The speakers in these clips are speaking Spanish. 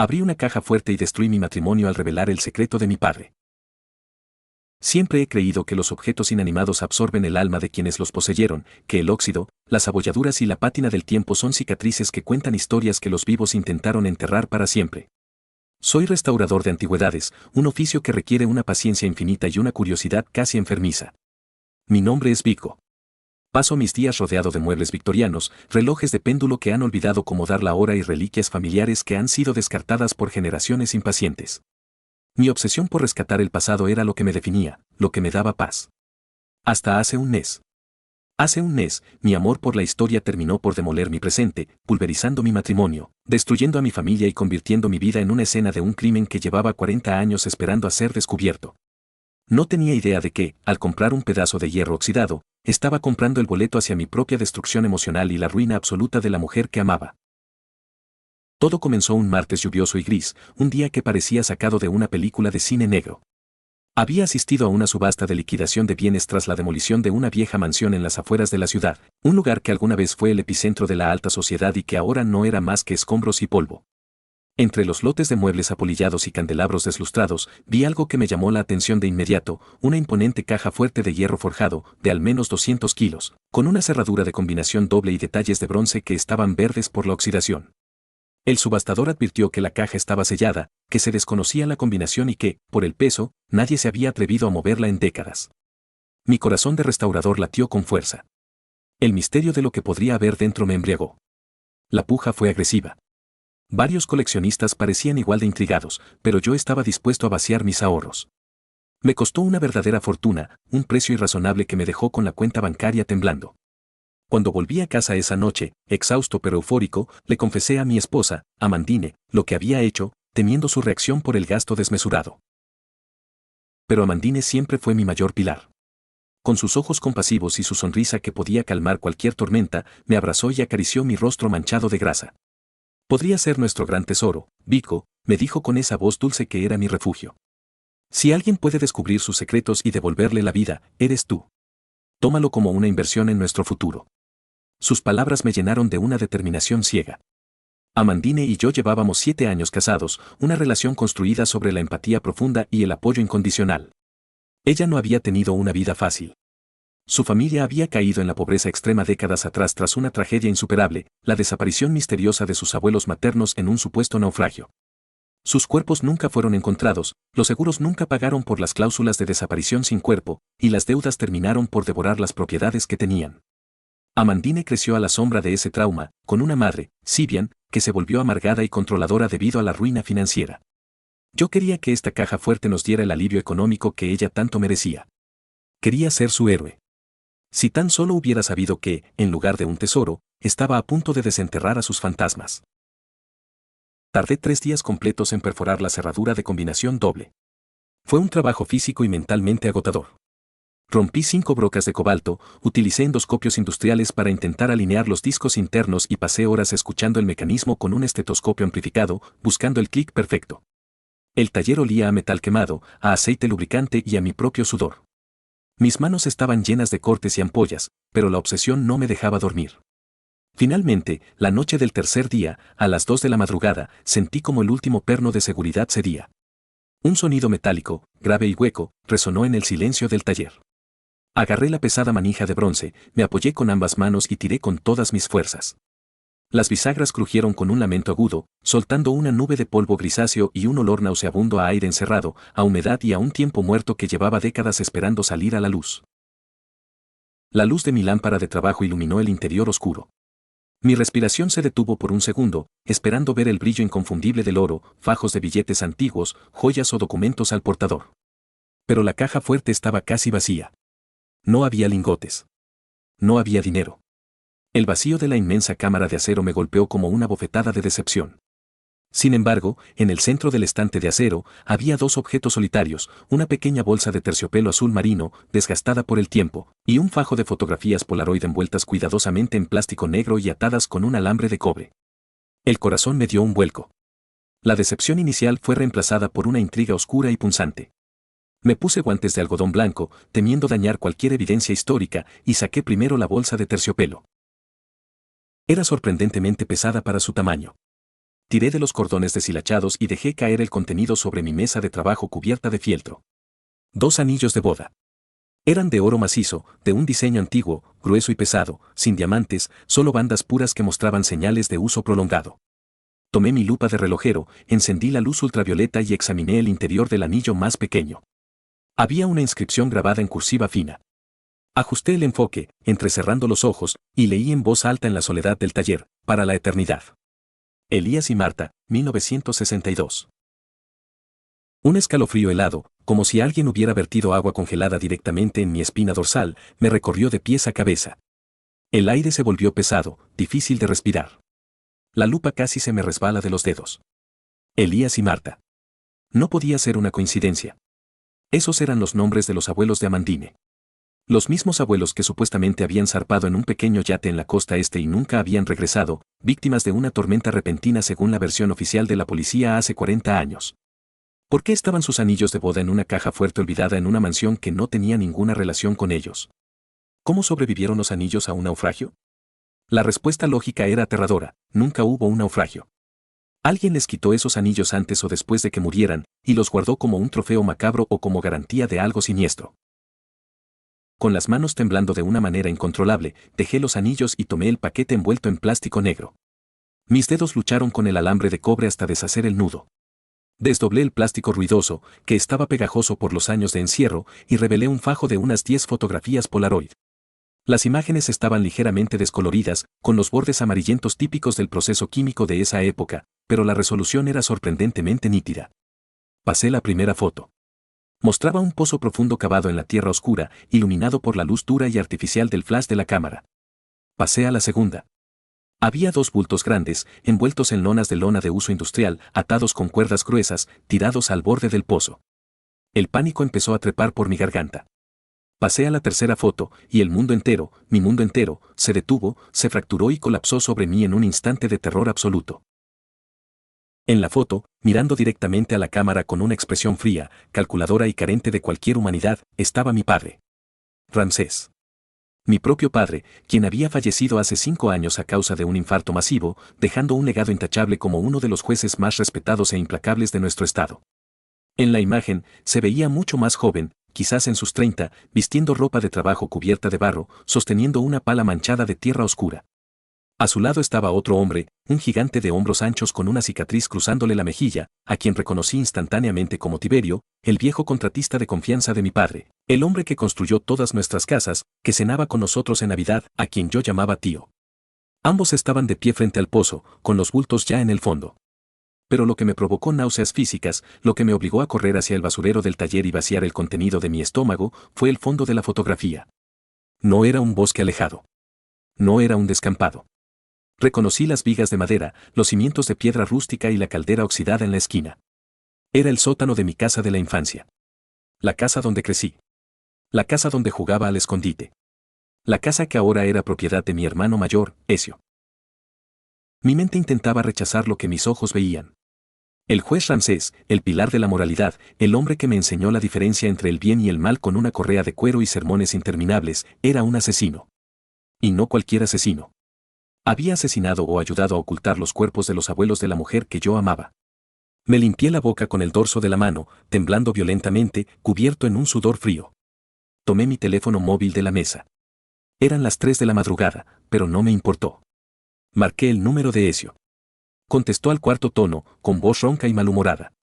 Abrí una caja fuerte y destruí mi matrimonio al revelar el secreto de mi padre. Siempre he creído que los objetos inanimados absorben el alma de quienes los poseyeron, que el óxido, las abolladuras y la pátina del tiempo son cicatrices que cuentan historias que los vivos intentaron enterrar para siempre. Soy restaurador de antigüedades, un oficio que requiere una paciencia infinita y una curiosidad casi enfermiza. Mi nombre es Vico. Paso mis días rodeado de muebles victorianos, relojes de péndulo que han olvidado cómo dar la hora y reliquias familiares que han sido descartadas por generaciones impacientes. Mi obsesión por rescatar el pasado era lo que me definía, lo que me daba paz. Hasta hace un mes. Hace un mes, mi amor por la historia terminó por demoler mi presente, pulverizando mi matrimonio, destruyendo a mi familia y convirtiendo mi vida en una escena de un crimen que llevaba 40 años esperando a ser descubierto. No tenía idea de que, al comprar un pedazo de hierro oxidado, estaba comprando el boleto hacia mi propia destrucción emocional y la ruina absoluta de la mujer que amaba. Todo comenzó un martes lluvioso y gris, un día que parecía sacado de una película de cine negro. Había asistido a una subasta de liquidación de bienes tras la demolición de una vieja mansión en las afueras de la ciudad, un lugar que alguna vez fue el epicentro de la alta sociedad y que ahora no era más que escombros y polvo. Entre los lotes de muebles apolillados y candelabros deslustrados, vi algo que me llamó la atención de inmediato, una imponente caja fuerte de hierro forjado, de al menos 200 kilos, con una cerradura de combinación doble y detalles de bronce que estaban verdes por la oxidación. El subastador advirtió que la caja estaba sellada, que se desconocía la combinación y que, por el peso, nadie se había atrevido a moverla en décadas. Mi corazón de restaurador latió con fuerza. El misterio de lo que podría haber dentro me embriagó. La puja fue agresiva. Varios coleccionistas parecían igual de intrigados, pero yo estaba dispuesto a vaciar mis ahorros. Me costó una verdadera fortuna, un precio irrazonable que me dejó con la cuenta bancaria temblando. Cuando volví a casa esa noche, exhausto pero eufórico, le confesé a mi esposa, Amandine, lo que había hecho, temiendo su reacción por el gasto desmesurado. Pero Amandine siempre fue mi mayor pilar. Con sus ojos compasivos y su sonrisa que podía calmar cualquier tormenta, me abrazó y acarició mi rostro manchado de grasa. Podría ser nuestro gran tesoro, Vico, me dijo con esa voz dulce que era mi refugio. Si alguien puede descubrir sus secretos y devolverle la vida, eres tú. Tómalo como una inversión en nuestro futuro. Sus palabras me llenaron de una determinación ciega. Amandine y yo llevábamos 7 años casados, una relación construida sobre la empatía profunda y el apoyo incondicional. Ella no había tenido una vida fácil. Su familia había caído en la pobreza extrema décadas atrás tras una tragedia insuperable, la desaparición misteriosa de sus abuelos maternos en un supuesto naufragio. Sus cuerpos nunca fueron encontrados, los seguros nunca pagaron por las cláusulas de desaparición sin cuerpo, y las deudas terminaron por devorar las propiedades que tenían. Amandine creció a la sombra de ese trauma, con una madre, Sibian, que se volvió amargada y controladora debido a la ruina financiera. Yo quería que esta caja fuerte nos diera el alivio económico que ella tanto merecía. Quería ser su héroe. Si tan solo hubiera sabido que, en lugar de un tesoro, estaba a punto de desenterrar a sus fantasmas. Tardé 3 días completos en perforar la cerradura de combinación doble. Fue un trabajo físico y mentalmente agotador. Rompí 5 brocas de cobalto, utilicé endoscopios industriales para intentar alinear los discos internos y pasé horas escuchando el mecanismo con un estetoscopio amplificado, buscando el clic perfecto. El taller olía a metal quemado, a aceite lubricante y a mi propio sudor. Mis manos estaban llenas de cortes y ampollas, pero la obsesión no me dejaba dormir. Finalmente, la noche del tercer día, a las 2 de la madrugada, sentí como el último perno de seguridad cedía. Un sonido metálico, grave y hueco, resonó en el silencio del taller. Agarré la pesada manija de bronce, me apoyé con ambas manos y tiré con todas mis fuerzas. Las bisagras crujieron con un lamento agudo, soltando una nube de polvo grisáceo y un olor nauseabundo a aire encerrado, a humedad y a un tiempo muerto que llevaba décadas esperando salir a la luz. La luz de mi lámpara de trabajo iluminó el interior oscuro. Mi respiración se detuvo por un segundo, esperando ver el brillo inconfundible del oro, fajos de billetes antiguos, joyas o documentos al portador. Pero la caja fuerte estaba casi vacía. No había lingotes. No había dinero. El vacío de la inmensa cámara de acero me golpeó como una bofetada de decepción. Sin embargo, en el centro del estante de acero, había 2 objetos solitarios, una pequeña bolsa de terciopelo azul marino, desgastada por el tiempo, y un fajo de fotografías Polaroid envueltas cuidadosamente en plástico negro y atadas con un alambre de cobre. El corazón me dio un vuelco. La decepción inicial fue reemplazada por una intriga oscura y punzante. Me puse guantes de algodón blanco, temiendo dañar cualquier evidencia histórica, y saqué primero la bolsa de terciopelo. Era sorprendentemente pesada para su tamaño. Tiré de los cordones deshilachados y dejé caer el contenido sobre mi mesa de trabajo cubierta de fieltro. 2 anillos de boda. Eran de oro macizo, de un diseño antiguo, grueso y pesado, sin diamantes, solo bandas puras que mostraban señales de uso prolongado. Tomé mi lupa de relojero, encendí la luz ultravioleta y examiné el interior del anillo más pequeño. Había una inscripción grabada en cursiva fina. Ajusté el enfoque, entrecerrando los ojos, y leí en voz alta en la soledad del taller, para la eternidad. Elías y Marta, 1962. Un escalofrío helado, como si alguien hubiera vertido agua congelada directamente en mi espina dorsal, me recorrió de pies a cabeza. El aire se volvió pesado, difícil de respirar. La lupa casi se me resbala de los dedos. Elías y Marta. No podía ser una coincidencia. Esos eran los nombres de los abuelos de Amandine. Los mismos abuelos que supuestamente habían zarpado en un pequeño yate en la costa este y nunca habían regresado, víctimas de una tormenta repentina según la versión oficial de la policía hace 40 años. ¿Por qué estaban sus anillos de boda en una caja fuerte olvidada en una mansión que no tenía ninguna relación con ellos? ¿Cómo sobrevivieron los anillos a un naufragio? La respuesta lógica era aterradora: nunca hubo un naufragio. Alguien les quitó esos anillos antes o después de que murieran, y los guardó como un trofeo macabro o como garantía de algo siniestro. Con las manos temblando de una manera incontrolable, dejé los anillos y tomé el paquete envuelto en plástico negro. Mis dedos lucharon con el alambre de cobre hasta deshacer el nudo. Desdoblé el plástico ruidoso, que estaba pegajoso por los años de encierro, y revelé un fajo de unas 10 fotografías Polaroid. Las imágenes estaban ligeramente descoloridas, con los bordes amarillentos típicos del proceso químico de esa época, pero la resolución era sorprendentemente nítida. Pasé la primera foto. Mostraba un pozo profundo cavado en la tierra oscura, iluminado por la luz dura y artificial del flash de la cámara. Pasé a la segunda. Había 2 bultos grandes, envueltos en lonas de lona de uso industrial, atados con cuerdas gruesas, tirados al borde del pozo. El pánico empezó a trepar por mi garganta. Pasé a la tercera foto, y el mundo entero, mi mundo entero, se detuvo, se fracturó y colapsó sobre mí en un instante de terror absoluto. En la foto, mirando directamente a la cámara con una expresión fría, calculadora y carente de cualquier humanidad, estaba mi padre. Ramsés. Mi propio padre, quien había fallecido hace 5 años a causa de un infarto masivo, dejando un legado intachable como uno de los jueces más respetados e implacables de nuestro estado. En la imagen, se veía mucho más joven, quizás en sus 30, vistiendo ropa de trabajo cubierta de barro, sosteniendo una pala manchada de tierra oscura. A su lado estaba otro hombre, un gigante de hombros anchos con una cicatriz cruzándole la mejilla, a quien reconocí instantáneamente como Tiberio, el viejo contratista de confianza de mi padre, el hombre que construyó todas nuestras casas, que cenaba con nosotros en Navidad, a quien yo llamaba tío. Ambos estaban de pie frente al pozo, con los bultos ya en el fondo. Pero lo que me provocó náuseas físicas, lo que me obligó a correr hacia el basurero del taller y vaciar el contenido de mi estómago, fue el fondo de la fotografía. No era un bosque alejado. No era un descampado. Reconocí las vigas de madera, los cimientos de piedra rústica y la caldera oxidada en la esquina. Era el sótano de mi casa de la infancia. La casa donde crecí. La casa donde jugaba al escondite. La casa que ahora era propiedad de mi hermano mayor, Ezio. Mi mente intentaba rechazar lo que mis ojos veían. El juez Ramsés, el pilar de la moralidad, el hombre que me enseñó la diferencia entre el bien y el mal con una correa de cuero y sermones interminables, era un asesino. Y no cualquier asesino. Había asesinado o ayudado a ocultar los cuerpos de los abuelos de la mujer que yo amaba. Me limpié la boca con el dorso de la mano, temblando violentamente, cubierto en un sudor frío. Tomé mi teléfono móvil de la mesa. Eran las 3 de la madrugada, pero no me importó. Marqué el número de Ezio. Contestó al cuarto tono, con voz ronca y malhumorada.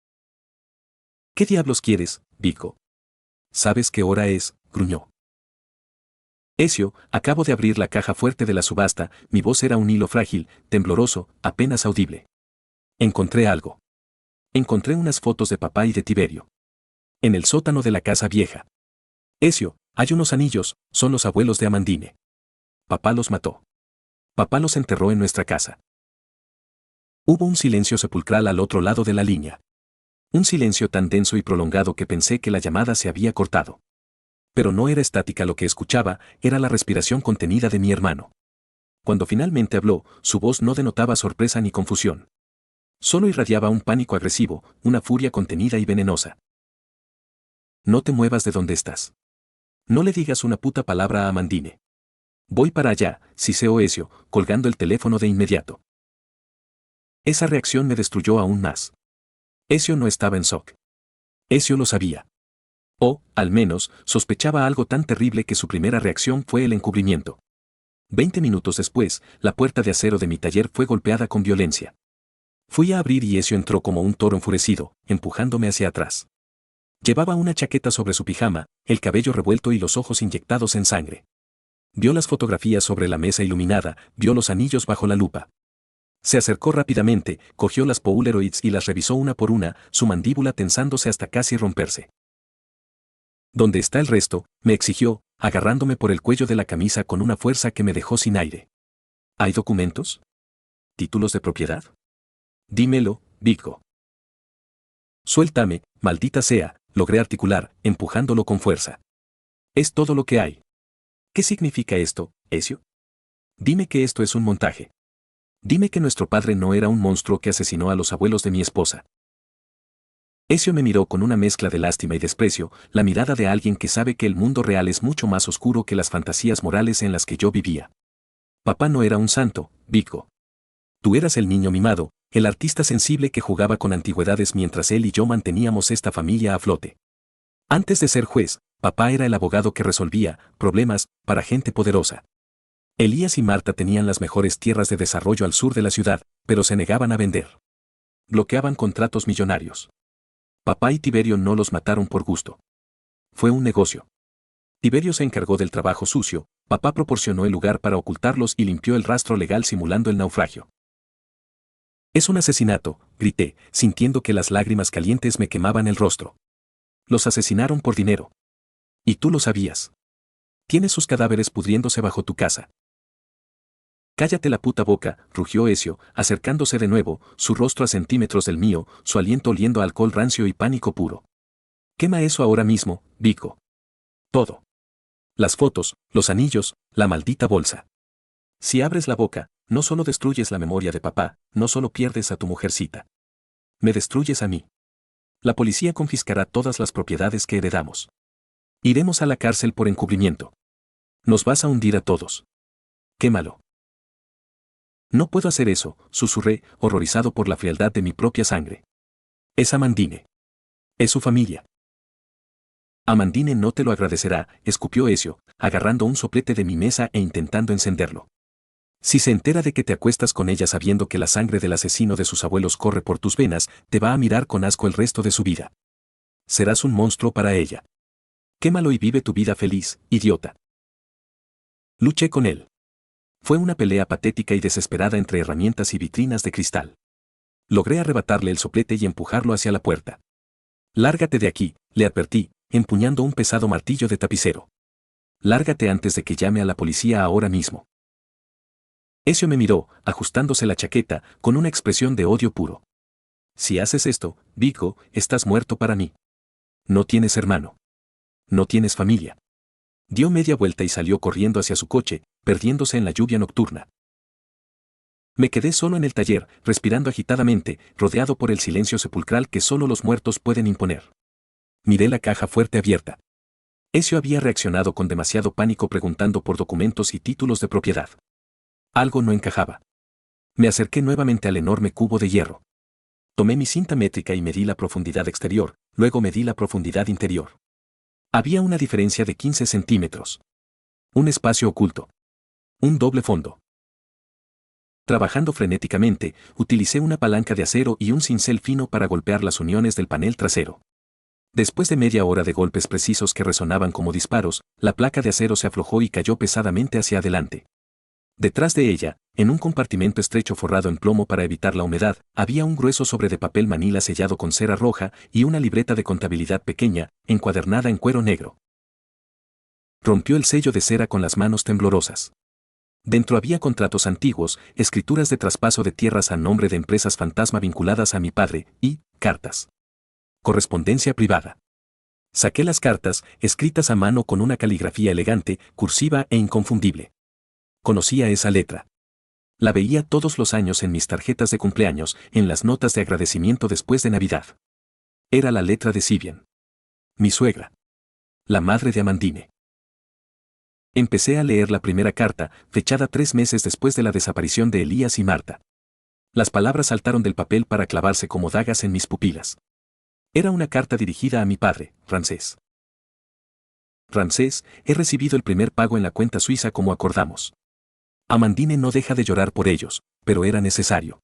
¿Qué diablos quieres, Vico? ¿Sabes qué hora es? Gruñó. Ezio, acabo de abrir la caja fuerte de la subasta, mi voz era un hilo frágil, tembloroso, apenas audible. Encontré algo. Encontré unas fotos de papá y de Tiberio. En el sótano de la casa vieja. Ezio, hay unos anillos, son los abuelos de Amandine. Papá los mató. Papá los enterró en nuestra casa. Hubo un silencio sepulcral al otro lado de la línea. Un silencio tan denso y prolongado que pensé que la llamada se había cortado. Pero no era estática lo que escuchaba, era la respiración contenida de mi hermano. Cuando finalmente habló, su voz no denotaba sorpresa ni confusión. Solo irradiaba un pánico agresivo, una furia contenida y venenosa. No te muevas de donde estás. No le digas una puta palabra a Amandine. Voy para allá, siseó Ezio, colgando el teléfono de inmediato. Esa reacción me destruyó aún más. Ezio no estaba en shock. Ezio lo sabía. O, al menos, sospechaba algo tan terrible que su primera reacción fue el encubrimiento. 20 minutos después, la puerta de acero de mi taller fue golpeada con violencia. Fui a abrir y Ezio entró como un toro enfurecido, empujándome hacia atrás. Llevaba una chaqueta sobre su pijama, el cabello revuelto y los ojos inyectados en sangre. Vio las fotografías sobre la mesa iluminada, vio los anillos bajo la lupa. Se acercó rápidamente, cogió las Polaroids y las revisó una por una, su mandíbula tensándose hasta casi romperse. ¿Dónde está el resto?, me exigió, agarrándome por el cuello de la camisa con una fuerza que me dejó sin aire. ¿Hay documentos? ¿Títulos de propiedad? Dímelo, Vico. Suéltame, maldita sea, logré articular, empujándolo con fuerza. Es todo lo que hay. ¿Qué significa esto, Ezio? Dime que esto es un montaje. Dime que nuestro padre no era un monstruo que asesinó a los abuelos de mi esposa. Ezio me miró con una mezcla de lástima y desprecio, la mirada de alguien que sabe que el mundo real es mucho más oscuro que las fantasías morales en las que yo vivía. Papá no era un santo, Vico. Tú eras el niño mimado, el artista sensible que jugaba con antigüedades mientras él y yo manteníamos esta familia a flote. Antes de ser juez, papá era el abogado que resolvía problemas para gente poderosa. Elías y Marta tenían las mejores tierras de desarrollo al sur de la ciudad, pero se negaban a vender. Bloqueaban contratos millonarios. Papá y Tiberio no los mataron por gusto. Fue un negocio. Tiberio se encargó del trabajo sucio, papá proporcionó el lugar para ocultarlos y limpió el rastro legal simulando el naufragio. Es un asesinato, grité, sintiendo que las lágrimas calientes me quemaban el rostro. Los asesinaron por dinero. Y tú lo sabías. Tienes sus cadáveres pudriéndose bajo tu casa. Cállate la puta boca, rugió Ezio, acercándose de nuevo, su rostro a centímetros del mío, su aliento oliendo a alcohol rancio y pánico puro. Quema eso ahora mismo, Vico. Todo. Las fotos, los anillos, la maldita bolsa. Si abres la boca, no solo destruyes la memoria de papá, no solo pierdes a tu mujercita. Me destruyes a mí. La policía confiscará todas las propiedades que heredamos. Iremos a la cárcel por encubrimiento. Nos vas a hundir a todos. Quémalo. No puedo hacer eso, susurré, horrorizado por la frialdad de mi propia sangre. Es Amandine. Es su familia. Amandine no te lo agradecerá, escupió Ezio, agarrando un soplete de mi mesa e intentando encenderlo. Si se entera de que te acuestas con ella sabiendo que la sangre del asesino de sus abuelos corre por tus venas, te va a mirar con asco el resto de su vida. Serás un monstruo para ella. Quémalo y vive tu vida feliz, idiota. Luché con él. Fue una pelea patética y desesperada entre herramientas y vitrinas de cristal. Logré arrebatarle el soplete y empujarlo hacia la puerta. Lárgate de aquí, le advertí, empuñando un pesado martillo de tapicero. Lárgate antes de que llame a la policía ahora mismo. Ezio me miró, ajustándose la chaqueta, con una expresión de odio puro. Si haces esto, Vico, estás muerto para mí. No tienes hermano. No tienes familia. Dio media vuelta y salió corriendo hacia su coche, perdiéndose en la lluvia nocturna. Me quedé solo en el taller, respirando agitadamente, rodeado por el silencio sepulcral que solo los muertos pueden imponer. Miré la caja fuerte abierta. Ezio había reaccionado con demasiado pánico preguntando por documentos y títulos de propiedad. Algo no encajaba. Me acerqué nuevamente al enorme cubo de hierro. Tomé mi cinta métrica y medí la profundidad exterior, luego medí la profundidad interior. Había una diferencia de 15 centímetros. Un espacio oculto. Un doble fondo. Trabajando frenéticamente, utilicé una palanca de acero y un cincel fino para golpear las uniones del panel trasero. Después de media hora de golpes precisos que resonaban como disparos, la placa de acero se aflojó y cayó pesadamente hacia adelante. Detrás de ella, en un compartimento estrecho forrado en plomo para evitar la humedad, había un grueso sobre de papel manila sellado con cera roja y una libreta de contabilidad pequeña, encuadernada en cuero negro. Rompió el sello de cera con las manos temblorosas. Dentro había contratos antiguos, escrituras de traspaso de tierras a nombre de empresas fantasma vinculadas a mi padre, y cartas. Correspondencia privada. Saqué las cartas, escritas a mano con una caligrafía elegante, cursiva e inconfundible. Conocía esa letra. La veía todos los años en mis tarjetas de cumpleaños, en las notas de agradecimiento después de Navidad. Era la letra de Sivian. Mi suegra. La madre de Amandine. Empecé a leer la primera carta, fechada 3 meses después de la desaparición de Elías y Marta. Las palabras saltaron del papel para clavarse como dagas en mis pupilas. Era una carta dirigida a mi padre, Ramsés. Ramsés, he recibido el primer pago en la cuenta suiza como acordamos. Amandine no deja de llorar por ellos, pero era necesario.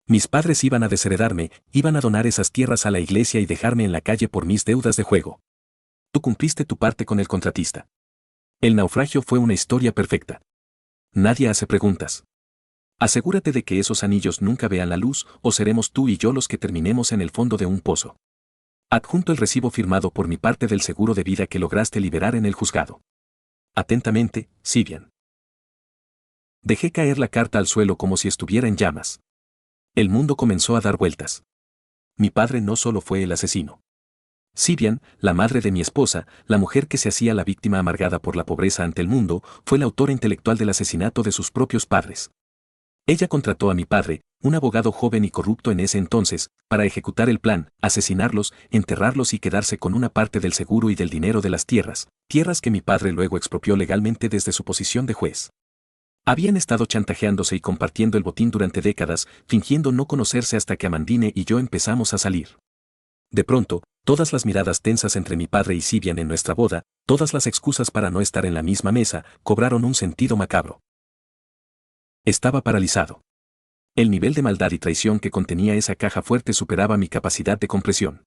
Mis padres iban a desheredarme, iban a donar esas tierras a la iglesia y dejarme en la calle por mis deudas de juego. Tú cumpliste tu parte con el contratista. El naufragio fue una historia perfecta. Nadie hace preguntas. Asegúrate de que esos anillos nunca vean la luz o seremos tú y yo los que terminemos en el fondo de un pozo. Adjunto el recibo firmado por mi parte del seguro de vida que lograste liberar en el juzgado. Atentamente, Sibian. Dejé caer la carta al suelo como si estuviera en llamas. El mundo comenzó a dar vueltas. Mi padre no solo fue el asesino. Sibian, la madre de mi esposa, la mujer que se hacía la víctima amargada por la pobreza ante el mundo, fue la autora intelectual del asesinato de sus propios padres. Ella contrató a mi padre, un abogado joven y corrupto en ese entonces, para ejecutar el plan, asesinarlos, enterrarlos y quedarse con una parte del seguro y del dinero de las tierras, tierras que mi padre luego expropió legalmente desde su posición de juez. Habían estado chantajeándose y compartiendo el botín durante décadas, fingiendo no conocerse hasta que Amandine y yo empezamos a salir. De pronto, todas las miradas tensas entre mi padre y Sibian en nuestra boda, todas las excusas para no estar en la misma mesa, cobraron un sentido macabro. Estaba paralizado. El nivel de maldad y traición que contenía esa caja fuerte superaba mi capacidad de compresión.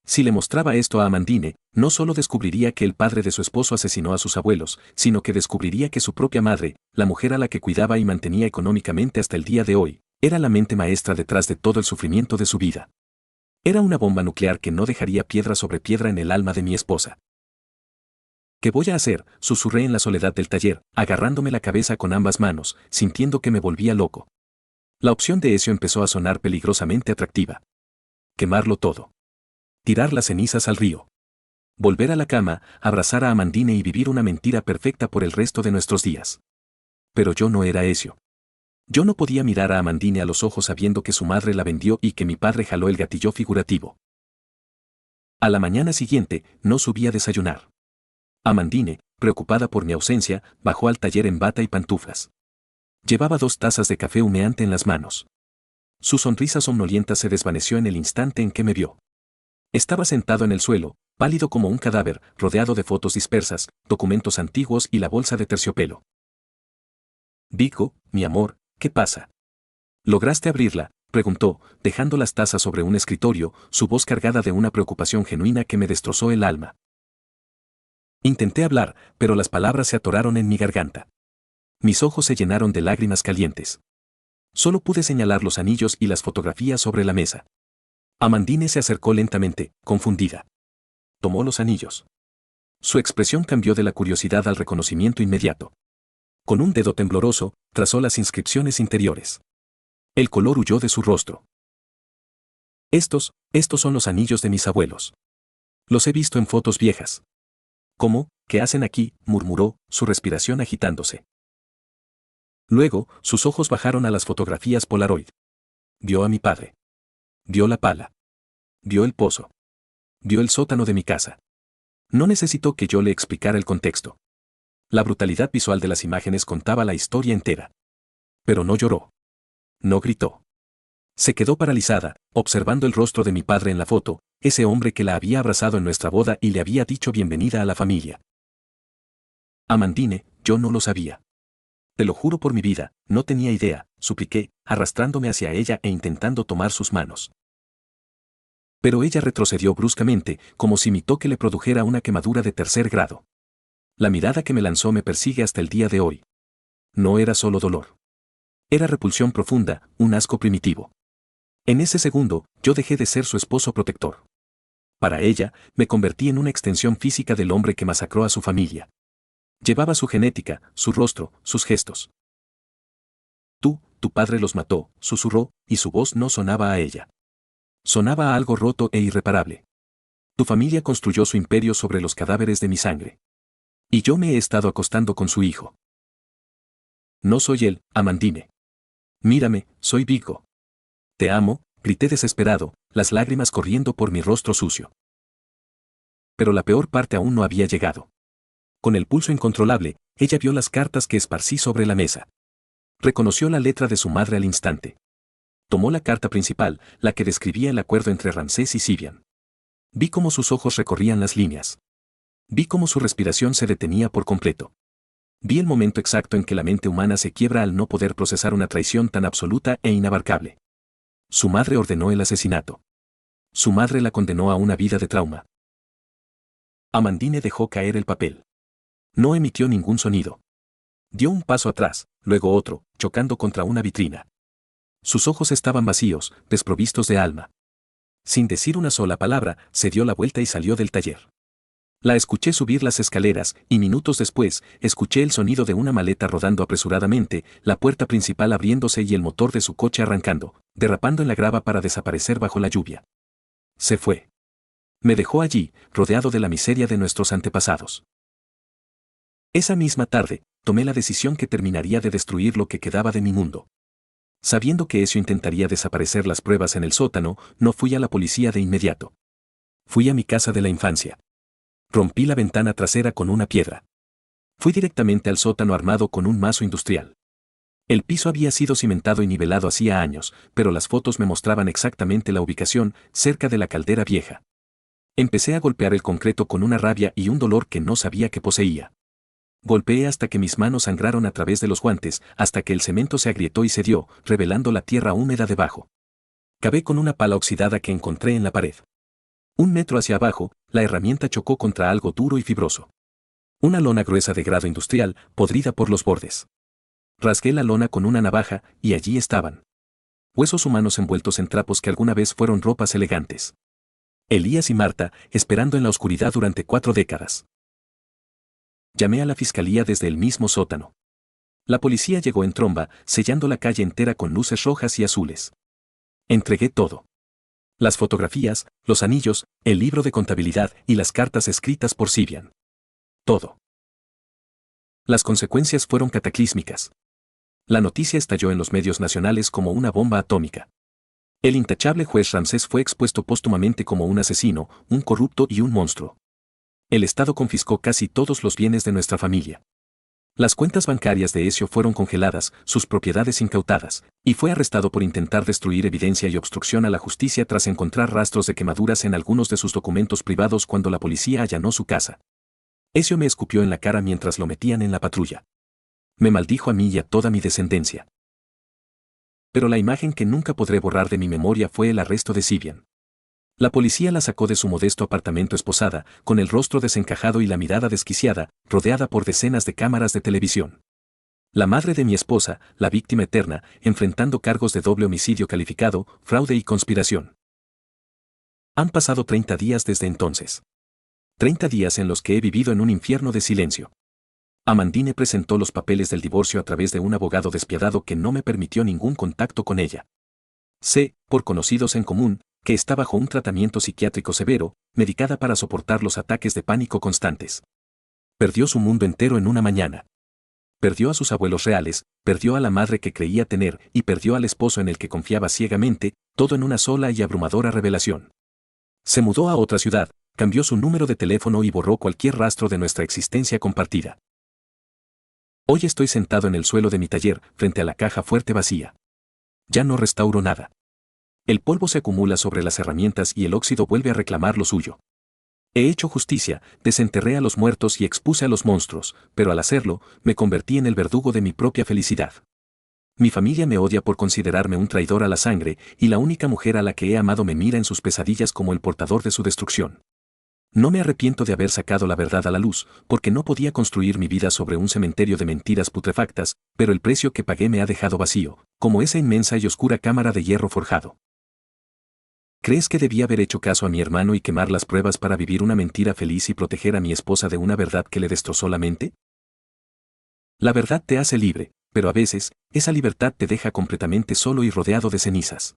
Si le mostraba esto a Amandine, no solo descubriría que el padre de su esposo asesinó a sus abuelos, sino que descubriría que su propia madre, la mujer a la que cuidaba y mantenía económicamente hasta el día de hoy, era la mente maestra detrás de todo el sufrimiento de su vida. Era una bomba nuclear que no dejaría piedra sobre piedra en el alma de mi esposa. ¿Qué voy a hacer?, susurré en la soledad del taller, agarrándome la cabeza con ambas manos, sintiendo que me volvía loco. La opción de Ezio empezó a sonar peligrosamente atractiva. Quemarlo todo. Tirar las cenizas al río. Volver a la cama, abrazar a Amandine y vivir una mentira perfecta por el resto de nuestros días. Pero yo no era Ezio. Yo no podía mirar a Amandine a los ojos sabiendo que su madre la vendió y que mi padre jaló el gatillo figurativo. A la mañana siguiente, no subí a desayunar. Amandine, preocupada por mi ausencia, bajó al taller en bata y pantuflas. Llevaba 2 tazas de café humeante en las manos. Su sonrisa somnolienta se desvaneció en el instante en que me vio. Estaba sentado en el suelo, pálido como un cadáver, rodeado de fotos dispersas, documentos antiguos y la bolsa de terciopelo. Vico, mi amor, ¿qué pasa? ¿Lograste abrirla?, preguntó, dejando las tazas sobre un escritorio, su voz cargada de una preocupación genuina que me destrozó el alma. Intenté hablar, pero las palabras se atoraron en mi garganta. Mis ojos se llenaron de lágrimas calientes. Solo pude señalar los anillos y las fotografías sobre la mesa. Amandine se acercó lentamente, confundida. Tomó los anillos. Su expresión cambió de la curiosidad al reconocimiento inmediato. Con un dedo tembloroso, trazó las inscripciones interiores. El color huyó de su rostro. Estos son los anillos de mis abuelos. Los he visto en fotos viejas. ¿Cómo? ¿Qué hacen aquí?, murmuró, su respiración agitándose. Luego, sus ojos bajaron a las fotografías Polaroid. Vio a mi padre. Vio la pala. Vio el pozo. Vio el sótano de mi casa. No necesitó que yo le explicara el contexto. La brutalidad visual de las imágenes contaba la historia entera. Pero no lloró. No gritó. Se quedó paralizada, observando el rostro de mi padre en la foto, ese hombre que la había abrazado en nuestra boda y le había dicho bienvenida a la familia. Amandine, yo no lo sabía. Te lo juro por mi vida, no tenía idea, supliqué, arrastrándome hacia ella e intentando tomar sus manos. Pero ella retrocedió bruscamente, como si mi toque le produjera una quemadura de 3er grado. La mirada que me lanzó me persigue hasta el día de hoy. No era solo dolor. Era repulsión profunda, un asco primitivo. En ese segundo, yo dejé de ser su esposo protector. Para ella, me convertí en una extensión física del hombre que masacró a su familia. Llevaba su genética, su rostro, sus gestos. Tu padre los mató, susurró, y su voz no sonaba a ella. Sonaba a algo roto e irreparable. Tu familia construyó su imperio sobre los cadáveres de mi sangre. Y yo me he estado acostando con su hijo. No soy él, Amandine. Mírame, soy Vico. Te amo, grité desesperado, las lágrimas corriendo por mi rostro sucio. Pero la peor parte aún no había llegado. Con el pulso incontrolable, ella vio las cartas que esparcí sobre la mesa. Reconoció la letra de su madre al instante. Tomó la carta principal, la que describía el acuerdo entre Ramsés y Sivian. Vi cómo sus ojos recorrían las líneas. Vi cómo su respiración se detenía por completo. Vi el momento exacto en que la mente humana se quiebra al no poder procesar una traición tan absoluta e inabarcable. Su madre ordenó el asesinato. Su madre la condenó a una vida de trauma. Amandine dejó caer el papel. No emitió ningún sonido. Dio un paso atrás, luego otro, chocando contra una vitrina. Sus ojos estaban vacíos, desprovistos de alma. Sin decir una sola palabra, se dio la vuelta y salió del taller. La escuché subir las escaleras, y minutos después, escuché el sonido de una maleta rodando apresuradamente, la puerta principal abriéndose y el motor de su coche arrancando, derrapando en la grava para desaparecer bajo la lluvia. Se fue. Me dejó allí, rodeado de la miseria de nuestros antepasados. Esa misma tarde, tomé la decisión que terminaría de destruir lo que quedaba de mi mundo. Sabiendo que eso intentaría desaparecer las pruebas en el sótano, no fui a la policía de inmediato. Fui a mi casa de la infancia. Rompí la ventana trasera con una piedra. Fui directamente al sótano armado con un mazo industrial. El piso había sido cimentado y nivelado hacía años, pero las fotos me mostraban exactamente la ubicación, cerca de la caldera vieja. Empecé a golpear el concreto con una rabia y un dolor que no sabía que poseía. Golpeé hasta que mis manos sangraron a través de los guantes, hasta que el cemento se agrietó y cedió, revelando la tierra húmeda debajo. Cavé con una pala oxidada que encontré en la pared. 1 metro hacia abajo, la herramienta chocó contra algo duro y fibroso. Una lona gruesa de grado industrial, podrida por los bordes. Rasgué la lona con una navaja, y allí estaban. Huesos humanos envueltos en trapos que alguna vez fueron ropas elegantes. Elías y Marta, esperando en la oscuridad durante 4 décadas. Llamé a la fiscalía desde el mismo sótano. La policía llegó en tromba, sellando la calle entera con luces rojas y azules. Entregué todo. Las fotografías, los anillos, el libro de contabilidad y las cartas escritas por Sivian. Todo. Las consecuencias fueron cataclísmicas. La noticia estalló en los medios nacionales como una bomba atómica. El intachable juez Ramsés fue expuesto póstumamente como un asesino, un corrupto y un monstruo. El Estado confiscó casi todos los bienes de nuestra familia. Las cuentas bancarias de Ezio fueron congeladas, sus propiedades incautadas, y fue arrestado por intentar destruir evidencia y obstrucción a la justicia tras encontrar rastros de quemaduras en algunos de sus documentos privados cuando la policía allanó su casa. Ezio me escupió en la cara mientras lo metían en la patrulla. Me maldijo a mí y a toda mi descendencia. Pero la imagen que nunca podré borrar de mi memoria fue el arresto de Sivian. La policía la sacó de su modesto apartamento esposada, con el rostro desencajado y la mirada desquiciada, rodeada por decenas de cámaras de televisión. La madre de mi esposa, la víctima eterna, enfrentando cargos de doble homicidio calificado, fraude y conspiración. Han pasado 30 días desde entonces. 30 días en los que he vivido en un infierno de silencio. Amandine presentó los papeles del divorcio a través de un abogado despiadado que no me permitió ningún contacto con ella. Sé, por conocidos en común, que está bajo un tratamiento psiquiátrico severo, medicada para soportar los ataques de pánico constantes. Perdió su mundo entero en una mañana. Perdió a sus abuelos reales, perdió a la madre que creía tener y perdió al esposo en el que confiaba ciegamente, todo en una sola y abrumadora revelación. Se mudó a otra ciudad, cambió su número de teléfono y borró cualquier rastro de nuestra existencia compartida. Hoy estoy sentado en el suelo de mi taller, frente a la caja fuerte vacía. Ya no restauro nada. El polvo se acumula sobre las herramientas y el óxido vuelve a reclamar lo suyo. He hecho justicia, desenterré a los muertos y expuse a los monstruos, pero al hacerlo, me convertí en el verdugo de mi propia felicidad. Mi familia me odia por considerarme un traidor a la sangre, y la única mujer a la que he amado me mira en sus pesadillas como el portador de su destrucción. No me arrepiento de haber sacado la verdad a la luz, porque no podía construir mi vida sobre un cementerio de mentiras putrefactas, pero el precio que pagué me ha dejado vacío, como esa inmensa y oscura cámara de hierro forjado. ¿Crees que debía haber hecho caso a mi hermano y quemar las pruebas para vivir una mentira feliz y proteger a mi esposa de una verdad que le destrozó la mente? La verdad te hace libre, pero a veces, esa libertad te deja completamente solo y rodeado de cenizas.